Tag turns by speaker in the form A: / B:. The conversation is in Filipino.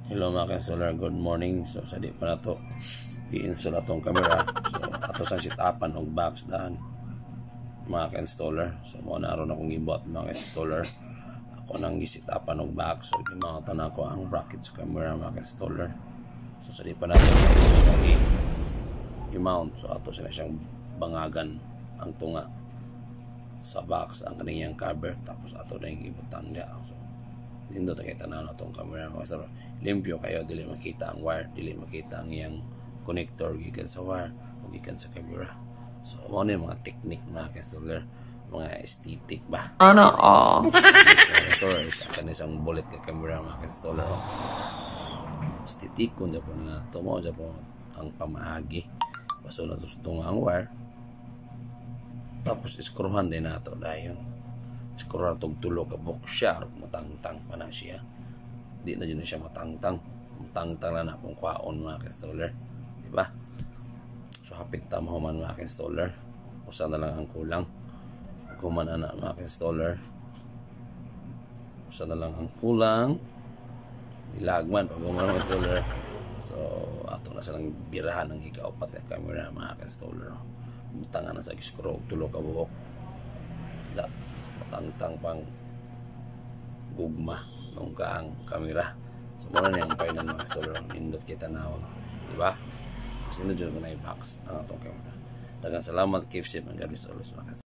A: Hello mga ka-installer, good morning. So sa di pa na to i-install atong camera. So ato sang sit-upan og box daan mga ka-installer. So mo na aron akong gibot mga ka-installer. Ako nang gi-sit-upan og box. So gimautan ako ang bracket sa camera mga ka-installer. So sa di pa na to i-mount. So ato sila siyang bangagan ang tunga sa box ang kaniyang cover, tapos ato na yung ibutang niya. So nindot kay tanaw na tong camera mga ka-installer. Limpyo kayo, dili makita ang wire, dili makita ang iyang connector gikan sa wire o gikan sa camera. So mo na yung mga technique mga ka-installer, mga aesthetic ba.
B: Ano
A: So akan isang bullet ka camera mga ka-installer. Aesthetic kun po na to mo po ang pamaagi. Paso na sustung ang wire. Tapos iskruhan din nato dayon. Iskruhan tog tulo ka book sharp, matangtang pa na siya. Di na dyan na siya matangtang lang na akong kwaon mga ka-installer, diba? So hapit tama man mga ka-installer, usa na lang ang kulang. Kuman na mga ka-installer, usa na lang ang kulang, nilagman pag mga ka-installer. So ato na silang birahan ng ikaupat na camera mga ka-installer. Butangan na sa screw tulo ka buhok, matangtang pang gugma nung kaang kamera. So muna niyang final mga installer, nindot kita na, diba? Kasi nandun ko na i-box ang atong camera. Dagang salamat, keep safe and God bless always mga